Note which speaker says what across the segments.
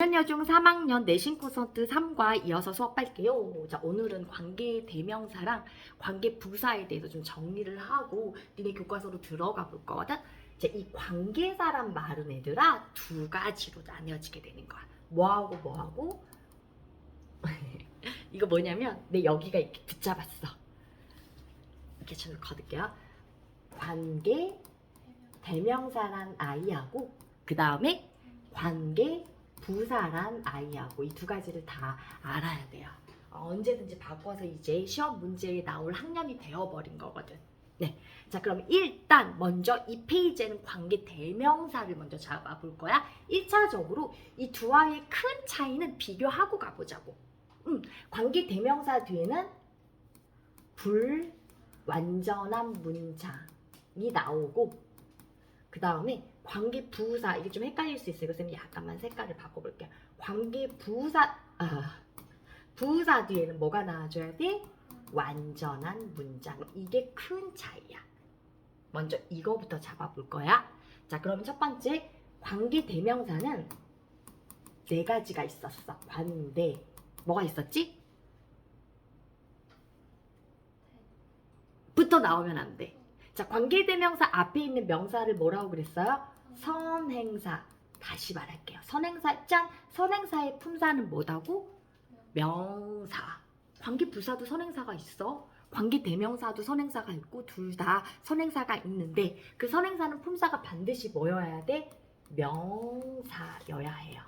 Speaker 1: 여중 3학년 내신 콘서트 3과 이어서 수업할게요. 자, 오늘은 관계 대명사랑 관계 부사에 대해서 좀 정리를 하고 니네 교과서로 들어가 볼 거거든. 이제 이 관계사란 말은 얘들아 두 가지로 나뉘어지게 되는 거야. 뭐하고 뭐하고? 이거 뭐냐면 내 여기가 이렇게 붙잡았어. 이렇게 좀 거둘게요. 관계 대명사란 아이하고 그 다음에 관계 부사란 아이하고 이 두 가지를 다 알아야 돼요. 언제든지 바꿔서 이제 시험 문제에 나올 학년이 되어버린 거거든. 네. 자, 그럼 일단 먼저 이 페이지에는 관계 대명사를 먼저 잡아볼 거야. 1차적으로 이 두 아이의 큰 차이는 비교하고 가보자고. 관계 대명사 뒤에는 불완전한 문장이 나오고 그 다음에 관계 부사, 이게 좀 헷갈릴 수 있어요. 선생님 약간만 색깔을 바꿔볼게요. 관계 부사, 부사 뒤에는 뭐가 나와줘야 돼? 완전한 문장. 이게 큰 차이야. 먼저 이거부터 잡아볼 거야. 자, 그럼 첫 번째 관계 대명사는 네 가지가 있었어. 관대. 뭐가 있었지? 부터 나오면 안 돼. 자, 관계대명사 앞에 있는 명사를 뭐라고 그랬어요? 선행사. 다시 말할게요. 선행사 짠. 선행사의 품사는 뭐다고? 명사. 관계부사도 선행사가 있어. 관계대명사도 선행사가 있고 둘 다 선행사가 있는데 그 선행사는 품사가 반드시 뭐여야 돼? 명사여야 해요.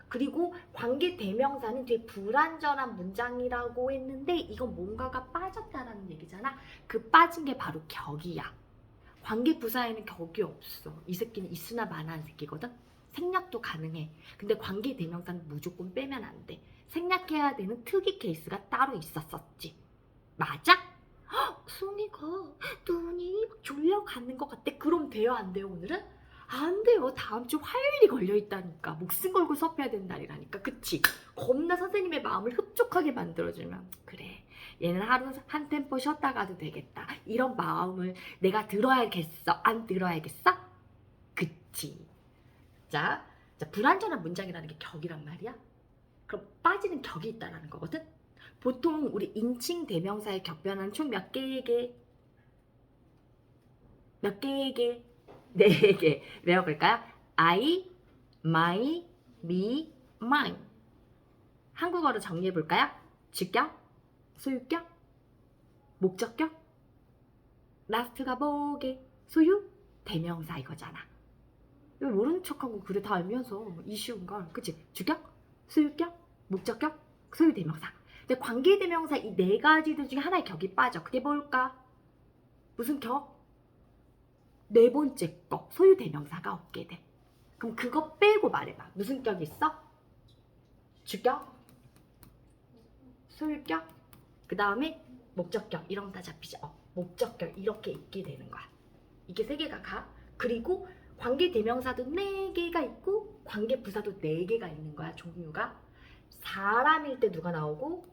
Speaker 1: 그리고 관계 대명사는 되게 불완전한 문장이라고 했는데 이건 뭔가가 빠졌다라는 얘기잖아. 그 빠진 게 바로 격이야. 관계 부사에는 격이 없어. 이 새끼는 있으나 마나한 새끼거든. 생략도 가능해. 근데 관계 대명사는 무조건 빼면 안 돼. 생략해야 되는 특이 케이스가 따로 있었었지. 맞아? 순이가 눈이 막 졸려가는 것 같아. 그럼 돼요 안 돼요 오늘은? 안 돼요. 다음 주 화요일이 걸려있다니까. 목숨 걸고 수업해야 되는 날이라니까. 그치? 겁나 선생님의 마음을 흡족하게 만들어주면 그래. 얘는 하루 한 템포 쉬었다 가도 되겠다. 이런 마음을 내가 들어야겠어. 안 들어야겠어? 그치? 자, 불완전한 문장이라는 게 격이란 말이야. 그럼 빠지는 격이 있다는 거거든? 보통 우리 인칭 대명사의 격변은 총 몇 개에게? 몇 개에게? 네 개. 외워볼까요? I, my, me, mine. 한국어로 정리해볼까요? 주격, 소유격, 목적격, 라스트가 뭐게? 소유, 대명사 이거잖아. 왜 모르는 척하고 그래 다 알면서 이 쉬운 걸. 그치? 주격, 소유격, 목적격, 소유 대명사. 근데 관계 대명사 이 네 가지들 중에 하나의 격이 빠져. 그게 뭘까? 무슨 격? 네 번째 거 소유 대명사가 없게 돼. 그럼 그거 빼고 말해봐. 무슨 격이 있어? 주격, 소유격, 그 다음에 목적격. 이런 거 다 잡히죠. 목적격 이렇게 있게 되는 거야. 이게 세 개가 가. 그리고 관계 대명사도 네 개가 있고 관계 부사도 네 개가 있는 거야. 종류가. 사람일 때 누가 나오고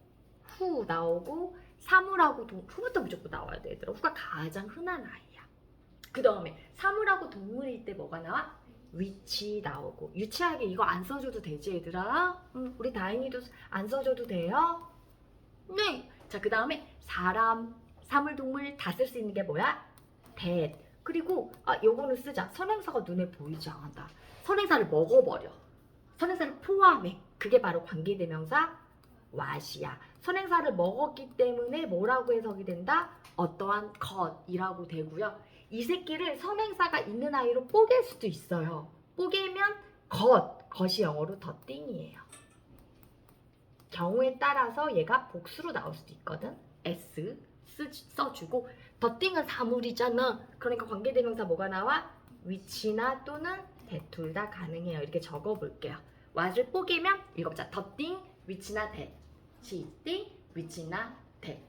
Speaker 1: 후 나오고 사물하고 후부터 무조건 나와야 돼. 얘들아. 후가 가장 흔한 아이야. 그 다음에 사물하고 동물일 때 뭐가 나와? 위치 나오고. 유치하게 이거 안 써줘도 되지 얘들아? 우리 다인이도 안 써줘도 돼요? 네. 자, 그 다음에 사람, 사물, 동물 다 쓸 수 있는 게 뭐야? that. 그리고 요거는 쓰자. 선행사가 눈에 보이지 않아. 선행사를 먹어버려. 선행사를 포함해. 그게 바로 관계대명사 what이야. 선행사를 먹었기 때문에 뭐라고 해석이 된다? 어떠한 것이라고 되고요. 이 새끼를 선행사가 있는 아이로 뽀갤 수도 있어요. 뽀개면 것이 영어로 the thing이에요. 경우에 따라서 얘가 복수로 나올 수도 있거든. s 써주고 the thing은 사물이잖아. 그러니까 관계대명사 뭐가 나와? 위치나 또는 that 둘 다 가능해요. 이렇게 적어볼게요. what을 뽀개면 읽어보자. the thing, 위치나 that. thing, 위치나 that.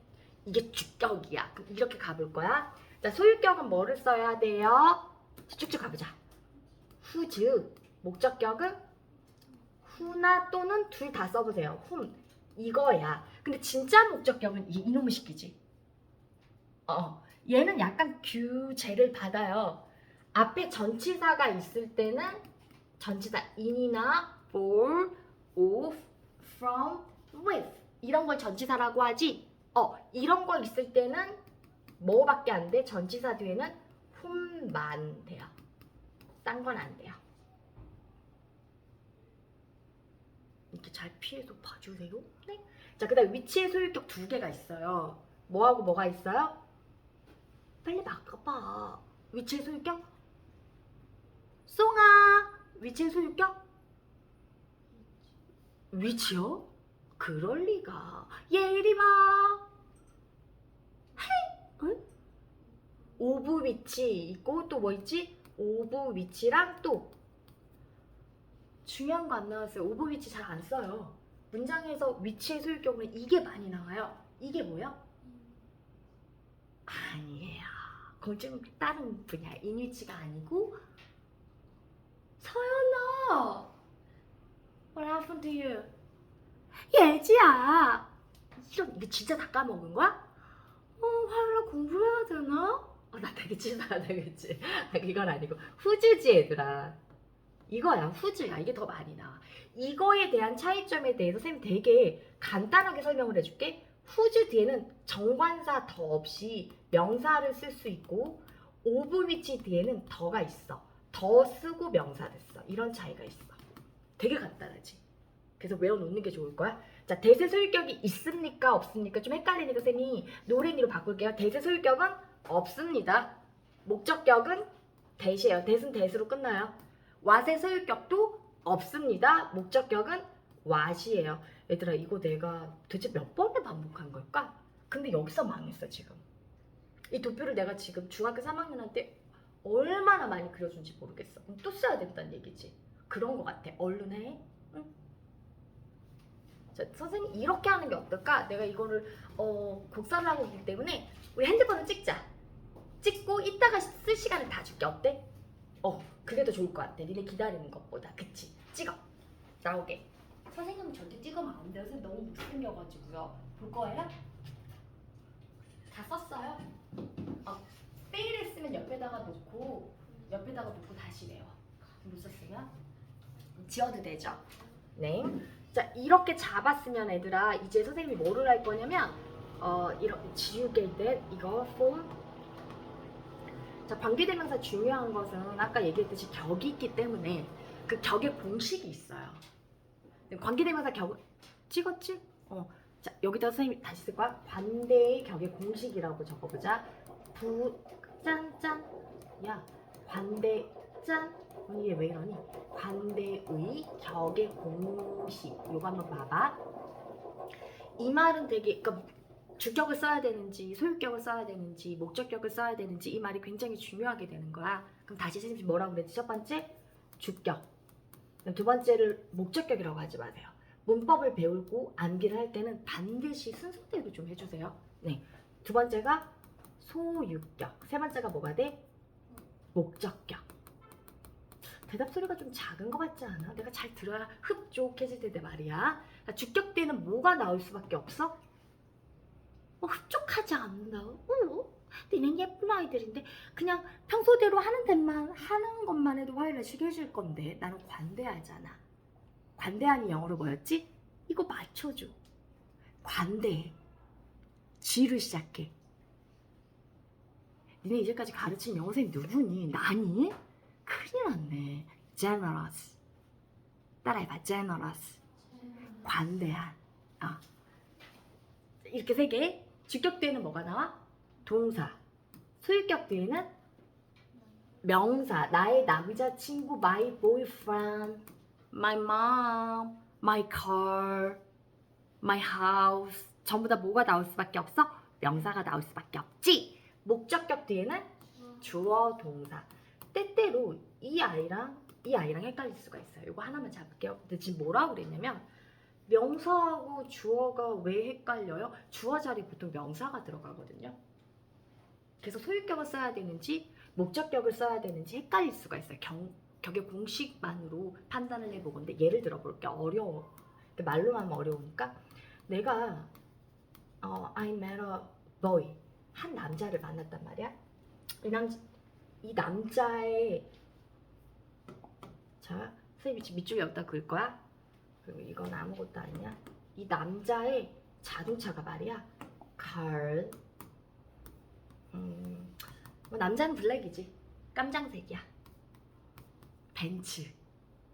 Speaker 1: 이게 주격이야. 그럼 이렇게 가볼 거야. 자, 소유격은 뭐를 써야 돼요? 쭉쭉 가보자. whose. 목적격은 who나 또는 둘 다 써보세요. whom. 이거야. 근데 진짜 목적격은 이놈의 시키지. 얘는 약간 규제를 받아요. 앞에 전치사가 있을 때는 전치사 in이나 for, of, from, with 이런 걸 전치사라고 하지. 이런 거 있을 때는 뭐밖에 안 돼? 전치사 뒤에는 whom만 돼요. 딴 건 안 돼요. 이렇게 잘 피해서 봐주세요. 네. 자, 그 다음 위치의 소유격 두 개가 있어요. 뭐하고 뭐가 있어요? 빨리 바꿔봐. 위치의 소유격? 송아. 위치의 소유격? 위치요? 그럴 리가. 얘 이리 와. 헤이. 응? 오브 위치 있고 또 뭐 있지? 오브 위치랑 또 중요한 거 안 나왔어요. 오브 위치 잘 안 써요. 문장에서 위치의 소유격은 이게 많이 나와요. 이게 뭐야? 아니에요. 그건 좀 다른 분야. 인위치가 아니고. 서연아, what happened to you? 예지야. 이거 진짜 다 까먹은 거야? 화요일날 공부해야 되나? 나 되게 치사하다, 그치? 이건 아니고 후즈지 얘들아. 이거야, 후즈야. 이게 더 많이 나와. 이거에 대한 차이점에 대해서 선생님이 되게 간단하게 설명을 해줄게. 후즈 뒤에는 정관사 더 없이 명사를 쓸 수 있고 오브 위치 뒤에는 더가 있어. 더 쓰고 명사를 써. 이런 차이가 있어. 되게 간단하지? 그래서 외워놓는 게 좋을 거야. 자, 대세 소유격이 있습니까? 없습니까? 좀 헷갈리니까 쌤이 노랭이로 바꿀게요. 대세 소유격은 없습니다. 목적격은 대시예요. 대는 대수로 끝나요. 왓의 소유격도 없습니다. 목적격은 왓이에요. 얘들아, 이거 내가 도대체 몇 번을 반복한 걸까? 근데 여기서 망했어 지금. 이 도표를 내가 지금 중학교 3학년한테 얼마나 많이 그려준지 모르겠어. 그럼 또 써야 된다는 얘기지. 그런 거 같아. 얼른 해. 응? 자, 선생님 이렇게 하는 게 어떨까? 내가 이거를 곡사를 하고 있기 때문에 우리 핸드폰을 찍자. 찍고 이따가 쓸 시간을 다 줄게. 어때? 그게 더 좋을 것 같아. 니네 기다리는 것보다. 그치? 찍어. 나오게. 선생님은 절대 찍으면 안 돼요. 선생님 너무 못생겨가지고요. 볼 거예요? 다 썼어요? 페일을 쓰면 옆에다가 놓고 다시 외워. 못 썼으면 지워도 되죠? 네. 자, 이렇게 잡았으면 애들아 이제 선생님이 뭐를 할 거냐면 이렇게 지우개 때 이거 form. 자, 관계대명사 중요한 것은 아까 얘기했듯이 격이 있기 때문에 그 격의 공식이 있어요. 관계대명사 격 찍었지? 자, 여기다 선생님이 다시 쓸 거야. 관대의 격의 공식이라고 적어보자. 짠짠. 야, 관대 짠. 언니 얘 왜 이러니? 관대의 격의 공식. 요거 한번 봐봐. 이 말은 되게 그러니까 주격을 써야 되는지 소유격을 써야 되는지 목적격을 써야 되는지 이 말이 굉장히 중요하게 되는 거야. 그럼 다시 선생님이 뭐라고 그랬지? 첫 번째 주격, 두 번째를 목적격이라고 하지 마세요. 문법을 배우고 암기를 할 때는 반드시 순서대로 좀 해주세요. 네, 두 번째가 소유격, 세 번째가 뭐가 돼? 목적격. 대답 소리가 좀 작은 것 같지 않아? 내가 잘 들어야 흡족해질 텐데 말이야. 주격 때는 뭐가 나올 수밖에 없어? 흡족하지 않나? 니는 예쁜 아이들인데 그냥 평소대로 하는 것만 해도 화요일에 쉬게 해줄 건데 나는 관대하잖아. 관대한이 영어로 뭐였지? 이거 맞춰줘. 관대해. G로 시작해. 니네 이제까지 가르친 영어 선생님 누구니? 나니? 큰일 났네. generous. 따라해봐. generous. 관대한. 이렇게 세 개. 주격 뒤에는 뭐가 나와? 동사. 소유격 뒤에는 명사. 나의 남자친구, my boyfriend, my mom, my car, my house. 전부 다 뭐가 나올 수밖에 없어? 명사가 나올 수밖에 없지. 목적격 뒤에는 주어, 동사. 때때로 이 아이랑 헷갈릴 수가 있어요. 이거 하나만 잡을게요. 근데 지금 뭐라고 그랬냐면 명사하고 주어가 왜 헷갈려요? 주어 자리에 보통 명사가 들어가거든요. 그래서 소유격을 써야 되는지 목적격을 써야 되는지 헷갈릴 수가 있어요. 격의 공식만으로 판단을 해보건데 예를 들어볼게. 어려워. 말로만 하면 어려우니까 내가 I met a boy. 한 남자를 만났단 말이야. 이 남자의 자, 선생님이 밑줄에 여기다 그을 거야. 그리고 이건 아무것도 아니야. 이 남자의 자동차가 말이야. car. 뭐 남자는 블랙이지. 깜장색이야. 벤츠.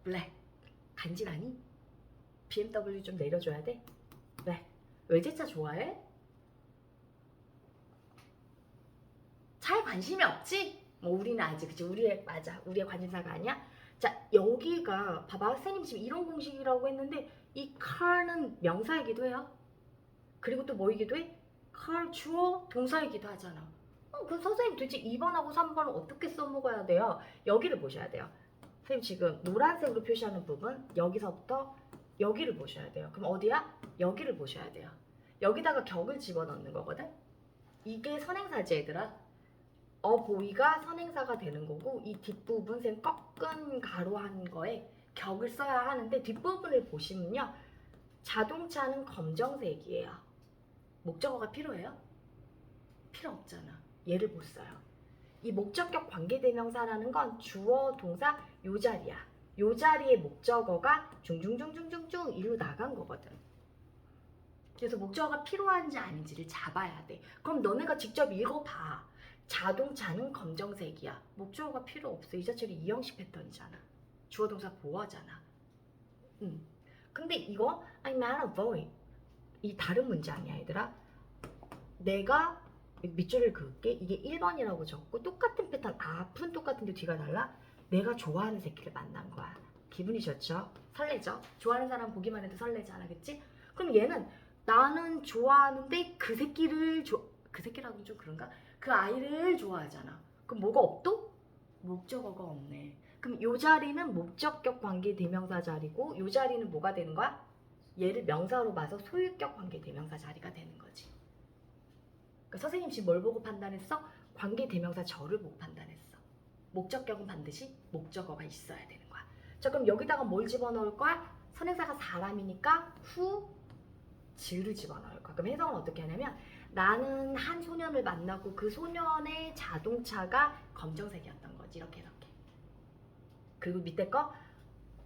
Speaker 1: 블랙. 간지나니? BMW 좀 내려줘야 돼? 왜? 외제차 좋아해? 차에 관심이 없지? 뭐 우리는 아직 그치? 우리의 맞아. 우리의 관심사가 아니야? 자 여기가 봐봐. 선생님 지금 이런 공식이라고 했는데 이 car는 명사이기도 해요. 그리고 또 뭐이기도 해? car 주어 동사이기도 하잖아. 그럼 선생님 도대체 2번하고 3번을 어떻게 써먹어야 돼요? 여기를 보셔야 돼요. 선생님 지금 노란색으로 표시하는 부분 여기서부터 여기를 보셔야 돼요. 그럼 어디야? 여기를 보셔야 돼요. 여기다가 격을 집어넣는 거거든. 이게 선행사지 얘들아. 보이가 선행사가 되는 거고 이 뒷부분 쌤 꺾은 가로한 거에 격을 써야 하는데 뒷부분을 보시면요. 자동차는 검정색이에요. 목적어가 필요해요? 필요 없잖아. 얘를 못 써요. 이 목적격 관계대명사라는 건 주어, 동사 요 자리야. 요 자리에 목적어가 중중중중중중 이리로 나간 거거든. 그래서 목적어가 필요한지 아닌지를 잡아야 돼. 그럼 너네가 직접 읽어봐. 자동차는 검정색이야. 목적어가 필요 없어. 이 자체로 이형식 패턴이잖아. 주어, 동사 보어잖아. 근데 이거 I'm not a boy. 이 다른 문장이야 얘들아. 내가 밑줄을 그을게. 이게 1번이라고 적고 똑같은 패턴 앞은 똑같은데 뒤가 달라. 내가 좋아하는 새끼를 만난 거야. 기분이 좋죠? 설레죠? 좋아하는 사람 보기만 해도 설레잖아. 그치? 그럼 얘는 나는 좋아하는데 그 새끼를 그 새끼라고는 좀 그런가? 그 아이를 좋아하잖아. 그럼 뭐가 없도? 목적어가 없네. 그럼 요 자리는 목적격 관계 대명사 자리고 요 자리는 뭐가 되는 거야? 얘를 명사로 봐서 소유격 관계 대명사 자리가 되는 거지. 그러니까 선생님 지금 뭘 보고 판단했어? 관계 대명사 저를 보고 판단했어. 목적격은 반드시 목적어가 있어야 되는 거야. 자 그럼 여기다가 뭘 집어넣을 거야? 선행사가 사람이니까 후, 지를 집어넣을 거야. 그럼 해석은 어떻게 하냐면 나는 한 소년을 만나고 그 소년의 자동차가 검정색이었던 거지. 이렇게. 그리고 밑에 거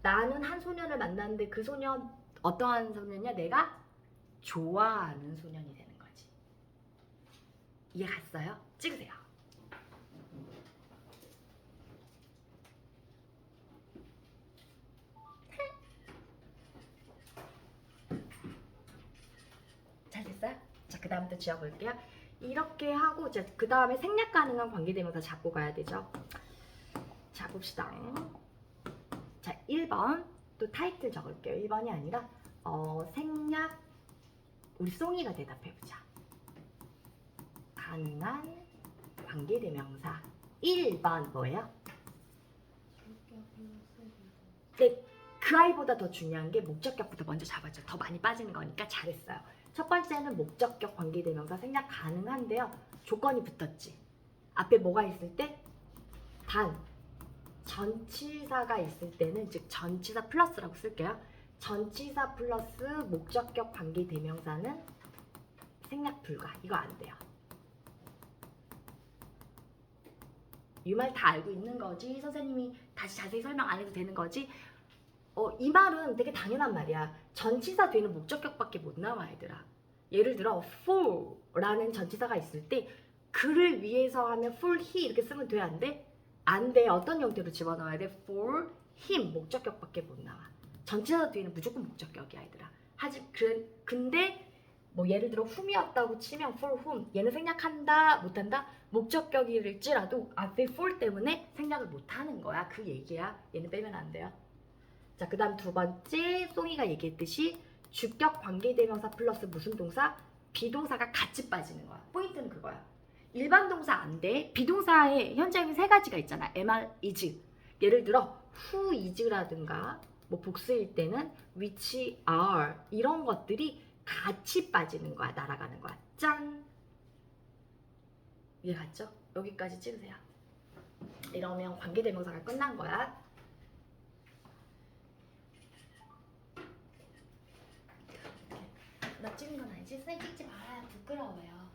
Speaker 1: 나는 한 소년을 만났는데 그 소년 어떠한 소년이냐? 내가 좋아하는 소년이 되는 거지. 이해 갔어요? 찍으세요. 잘 됐어요? 자, 그 다음부터 지어볼게요. 이렇게 하고 이제 그 다음에 생략 가능한 관계대명사 잡고 가야 되죠. 자, 봅시다. 자, 1번 또 타이틀 적을게요. 1번이 아니라 생략 우리 송이가 대답해보자. 가능한 관계대명사 1번 뭐예요? 네, 그 아이보다 더 중요한 게 목적격부터 먼저 잡았죠. 더 많이 빠지는 거니까 잘했어요. 첫 번째는 목적격 관계대명사 생략 가능한데요. 조건이 붙었지. 앞에 뭐가 있을 때? 단, 전치사가 있을 때는 즉 전치사 플러스라고 쓸게요. 전치사 플러스 목적격 관계대명사는 생략 불가. 이거 안 돼요. 이 말 다 알고 있는 거지. 선생님이 다시 자세히 설명 안 해도 되는 거지. 이 말은 되게 당연한 말이야. 전치사 뒤에는 목적격밖에 못 나와 얘들아. 예를 들어 for라는 전치사가 있을 때 그를 위해서 하면 for he 이렇게 쓰면 돼? 안 돼? 안 돼. 어떤 형태로 집어넣어야 돼? for him 목적격밖에 못 나와. 전치사 뒤에는 무조건 목적격이야 얘들아. 근데 뭐 예를 들어 whom이었다고 치면 for whom 얘는 생략한다 못한다? 목적격일지라도 앞에 for 때문에 생략을 못하는 거야. 그 얘기야. 얘는 빼면 안 돼요. 자, 그 다음 두 번째 송이가 얘기했듯이 주격 관계대명사 플러스 무슨 동사? 비동사가 같이 빠지는 거야. 포인트는 그거야. 일반 동사 안 돼. 비동사에 현재형이 세 가지가 있잖아. am, is. 예를 들어 who is라든가 뭐 복수일 때는 which are 이런 것들이 같이 빠지는 거야. 날아가는 거야. 짠! 이해 갔죠? 여기까지 찍으세요. 이러면 관계대명사가 끝난 거야. 나 찍은 건 아니지? 선생님 찍지 말아요. 부끄러워요.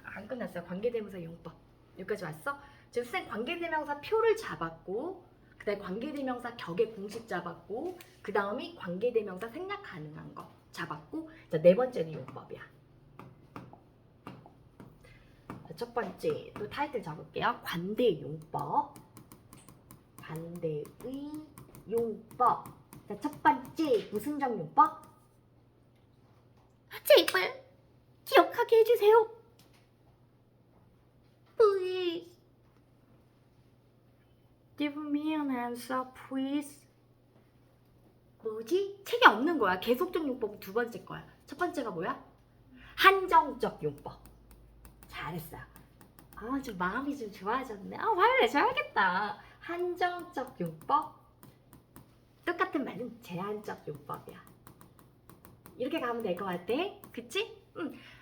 Speaker 1: 안 끝났어요. 관계대명사 용법. 여기까지 왔어? 지금 선생님 관계대명사 표를 잡았고 그 그다음에 관계대명사 격의 공식 잡았고 그 다음이 관계대명사 생략 가능한 거 잡았고 자, 네 번째는 용법이야. 자, 첫 번째 또 타이틀 적을게요. 관대의 용법. 관대의 용법. 자, 첫 번째 무슨정 용법? 제발 기억하게 해주세요. Please. Give me an answer, please. 뭐지? 책이 없는 거야. 계속적 용법은 두 번째 거야. 첫 번째가 뭐야? 한정적 용법. 잘했어요. 아, 좀 마음이 좀 좋아졌네. 아, 화요일에 줘야겠다. 한정적 용법. 똑같은 말은 제한적 용법이야. 이렇게 가면 될 것 같아. 그치?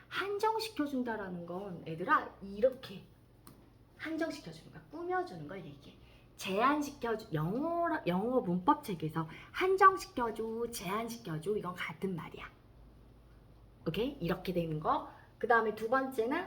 Speaker 1: 한정시켜준다라는 건 애들아 이렇게 한정시켜주는 거야. 꾸며주는 걸 얘기해. 제한시켜줘. 영어 문법 책에서 한정시켜줘, 제한시켜줘 이건 같은 말이야. 오케이? 이렇게 되는 거. 그 다음에 두 번째는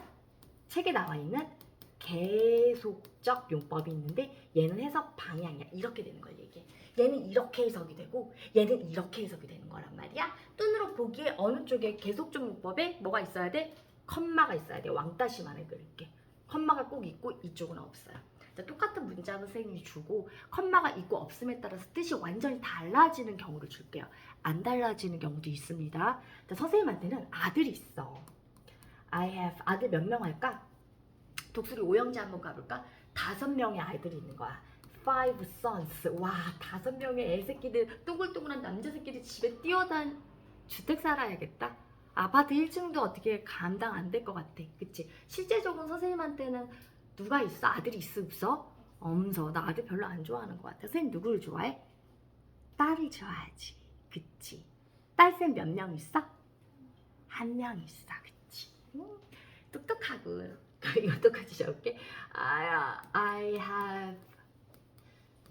Speaker 1: 책에 나와 있는 계속적 용법이 있는데 얘는 해석 방향이야. 이렇게 되는 걸 얘기해. 얘는 이렇게 해석이 되고 얘는 이렇게 해석이 되는 거란 말이야. 눈으로 보기에 어느 쪽에 계속적 용법에 뭐가 있어야 돼? 컴마가 있어야 돼. 왕따시만을 그릴게. 컴마가 꼭 있고 이쪽은 없어요. 자, 똑같은 문장을 선생님이 주고 컴마가 있고 없음에 따라서 뜻이 완전히 달라지는 경우를 줄게요. 안 달라지는 경우도 있습니다. 자, 선생님한테는 아들이 있어. I have 아들 몇 명 할까? 독수리 오형제 한번 가볼까? 5명의 아이들이 있는 거야. 5 sons. 와, 5명의 애새끼들, 동글동글한 남자 새끼들이 집에 뛰어단 주택 살아야겠다. 아파트 1층도 어떻게 감당 안 될 것 같아. 그치? 실제적으로 선생님한테는 누가 있어? 아들이 있어? 없어? 없어. 나 아들 별로 안 좋아하는 것 같아. 선생님 누구를 좋아해? 딸을 좋아하지. 그치? 딸쌤 몇 명 있어? 1명 있어. 그치? 똑똑하고. 이거 똑같이 적을게. I have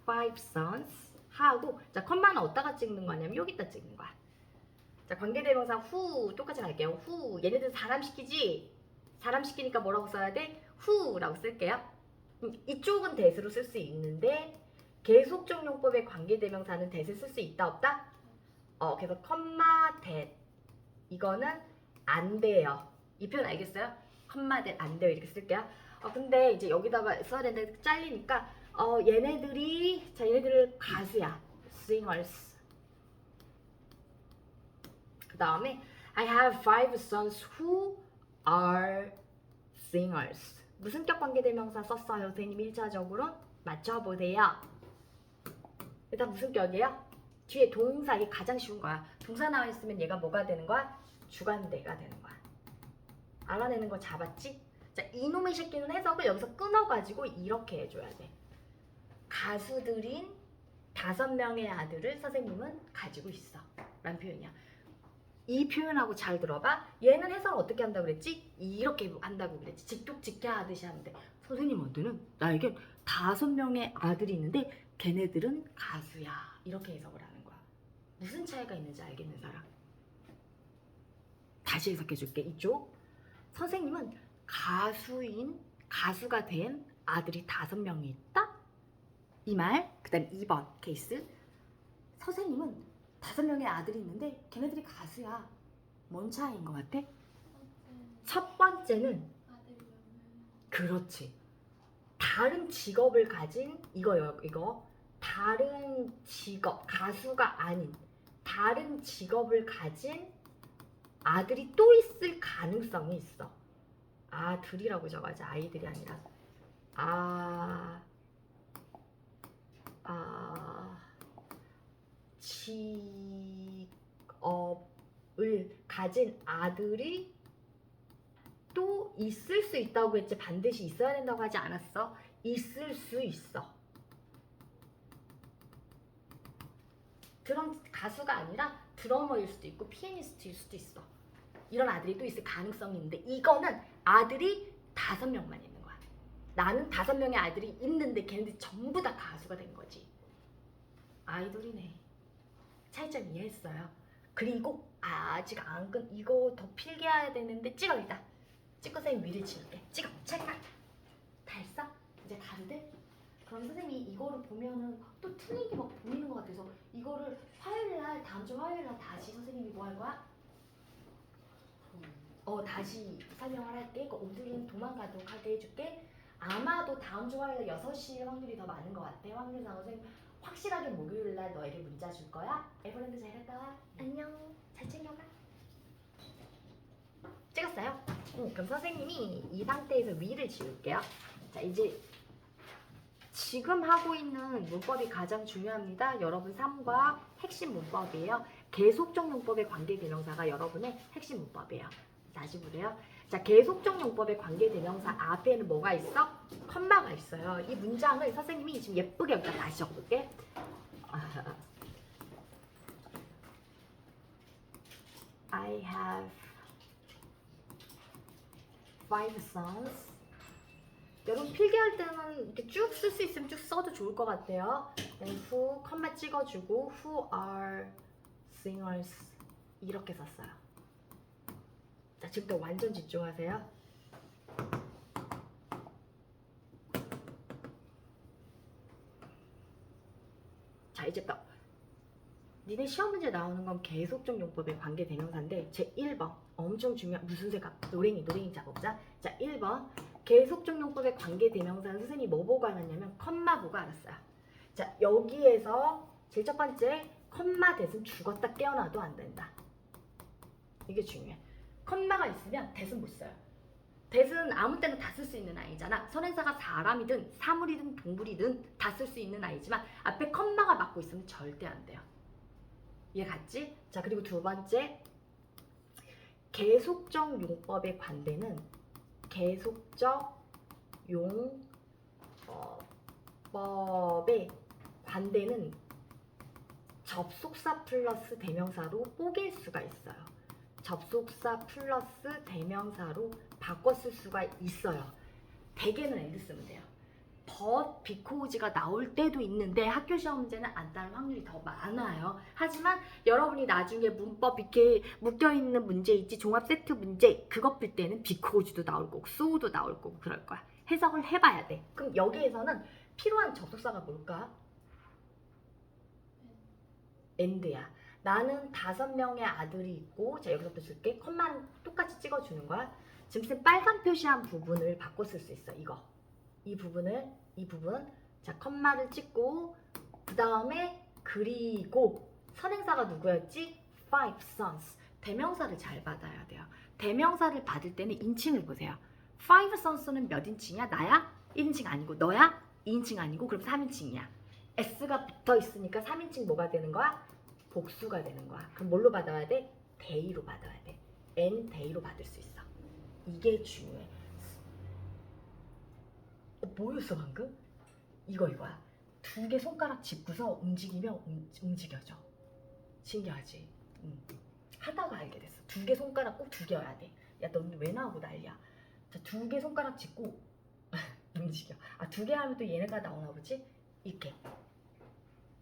Speaker 1: 5 sons 하고 자 컴마는 어디다가 찍는 거냐면 여기다 찍는 거야. 자 관계대명사 who 똑같이 갈게요. who 얘네들 사람 시키지? 사람 시키니까 뭐라고 써야 돼? who라고 쓸게요. 이쪽은 that으로 쓸 수 있는데 계속적 용법의 관계대명사는 that을 쓸 수 있다 없다? 그래서 컴마 that 이거는 안 돼요. 이 표현 알겠어요? 컴마 that 안 돼요 이렇게 쓸게요. 근데 이제 여기다가 써야 되는데 잘리니까 얘네들 가수야. singers. 그 다음에 I have 5 sons who are singers. 무슨격 관계대명사 썼어요? 선생님 1차적으로 맞춰보세요. 일단 무슨격이에요? 뒤에 동사, 이게 가장 쉬운 거야. 동사 나와 있으면 얘가 뭐가 되는 거야? 주관대가 되는 거야. 알아내는 거 잡았지? 자, 이놈의 새끼는 해석을 여기서 끊어가지고 이렇게 해줘야 돼. 가수들인 5명의 아들을 선생님은 가지고 있어 라는 표현이야. 이 표현하고 잘 들어봐. 얘는 해석을 어떻게 한다고 그랬지? 이렇게 한다고 그랬지. 직독직해 하듯이 하는데 선생님한테는 나에게 5명의 아들이 있는데 걔네들은 가수야 이렇게 해석을 하는 거야. 무슨 차이가 있는지 알겠는 사람? 다시 해석해 줄게. 이쪽 선생님은 가수가 된 아들이 5명이 있다? 이 말. 그 다음 2번 케이스. 선생님은 5명의 아들이 있는데 걔네들이 가수야. 뭔 차이인 것 같아? 첫 번째는 그렇지. 다른 직업을 가진 이거 다른 직업, 가수가 아닌 다른 직업을 가진 아들이 또 있을 가능성이 있어. 아들이라고 적어야지. 아이들이 아니라 직업을 가진 아들이 또 있을 수 있다고 했지. 반드시 있어야 된다고 하지 않았어. 있을 수 있어. 가수가 아니라 드러머일 수도 있고 피아니스트일 수도 있어. 이런 아들이 또 있을 가능성이 있는데 이거는 아들이 5명만 있는 거야. 나는 5명의 아들이 있는데 걔네들이 전부 다 가수가 된 거지. 아이돌이네. 차이점 이해했어요. 그리고 아직 안 끝. 이거 더 필기해야 되는데 찍어 일단. 찍고 선생님 위를 치울게. 찍어. 찰칵. 다 했어? 이제 가도 돼? 그럼 선생님이 이거를 보면은 또 틀린 게 막 보이는 것 같아서 이거를 화요일날 다음 주 화요일날 다시 선생님이 뭐 할 거야? 다시 설명을 할게. 오늘은 도망가도록 하게 해줄게. 아마도 다음 주 화요일 6시일 확률이 더 많은 것 같아. 확률상 선생님 확실하게 목요일날 너에게 문자 줄 거야. 에버랜드 잘 갔다 와. 안녕. 잘 챙겨가. 찍었어요? 그럼 선생님이 이 상태에서 위를 지울게요. 자, 이제 지금 하고 있는 문법이 가장 중요합니다. 여러분 3과 핵심 문법이에요. 계속적 용법의 관계대명사가 여러분의 핵심 문법이에요. 다시 보래요. 자, 계속적 용법의 관계대명사 앞에는 뭐가 있어? 컴마가 있어요. 이 문장을 선생님이 지금 예쁘게 여기다 다시 적어볼게. I have 5 sons. 여러분 필기할 때는 이렇게 쭉 쓸 수 있으면 쭉 써도 좋을 것 같아요. who, 컴마 찍어주고 who are singers 이렇게 썼어요. 자, 지금부터 완전 집중하세요. 자, 이제부터 니네 시험 문제 나오는 건 계속적 용법의 관계대명사인데 제 1번 엄청 중요한 무슨 색깔? 노랭이 작업자. 자, 1번 계속적 용법의 관계대명사는 선생님이 뭐 보고 알았냐면 컴마 보고 알았어요. 자, 여기에서 제일 첫 번째 컴마 대신 죽었다 깨어나도 안 된다. 이게 중요해. 컴마가 있으면 대신 못 써요. 대신 아무 때나 다 쓸 수 있는 아이잖아. 선행사가 사람이든 사물이든 동물이든 다 쓸 수 있는 아이지만 앞에 컴마가 막고 있으면 절대 안 돼요. 이해 갔지? 자, 그리고 두 번째 계속적 용법의 관대는 계속적 용법의 관대는 접속사 플러스 대명사로 뽀갤 수가 있어요. 접속사 플러스 대명사로 바꿔 쓸 수가 있어요. 대개는 and 쓰면 돼요. but, because가 나올 때도 있는데 학교 시험 문제는 안 따를 확률이 더 많아요. 하지만 여러분이 나중에 문법 이렇게 묶여있는 문제 있지, 종합 세트 문제 그것 풀 때는 because도 나올 거고 so도 나올 거고 그럴 거야. 해석을 해봐야 돼. 그럼 여기에서는 필요한 접속사가 뭘까? and야. 나는 5명의 아들이 있고, 자, 여기서부터 줄게. 컴마는 똑같이 찍어주는 거야. 지금 빨간 표시한 부분을 바꿔 쓸 수 있어. 이 부분, 자, 컴마를 찍고 그 다음에 그리고 선행사가 누구였지? 5 sons. 대명사를 잘 받아야 돼요. 대명사를 받을 때는 인칭을 보세요. 5 sons는 몇 인칭이야? 나야? 1인칭 아니고 너야? 2인칭 아니고 그럼 3인칭이야. s가 붙어 있으니까 3인칭 뭐가 되는 거야? 복수가 되는 거야. 그럼 뭘로 받아야 돼? 대의로 받아야 돼. n 대의로 받을 수 있어. 이게 중요해. 뭐였어 방금? 이거야. 2개 손가락 짚고서 움직이면 움직여져. 신기하지? 하다가 알게 됐어. 2개 손가락 꼭 2개여야 돼. 야, 너 왜 나오고 난리야? 자, 2개 손가락 짚고 움직여. 2개 하면 또 얘네가 나오나 보지? 이렇게.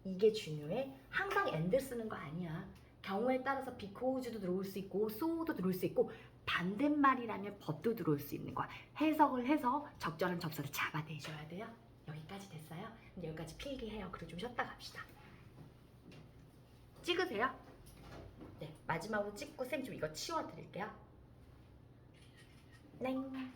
Speaker 1: 이게 중요해. 항상 and 쓰는 거 아니야. 경우에 따라서 because도 들어올 수 있고 so도 들어올 수 있고 반대말이라면 but도 들어올 수 있는 거야. 해석을 해서 적절한 접사를 잡아내줘야 돼요. 여기까지 됐어요? 이제 여기까지 필기해요. 그리고 좀 쉬었다 갑시다. 찍으세요. 네, 마지막으로 찍고 쌤 좀 이거 치워드릴게요. 넹.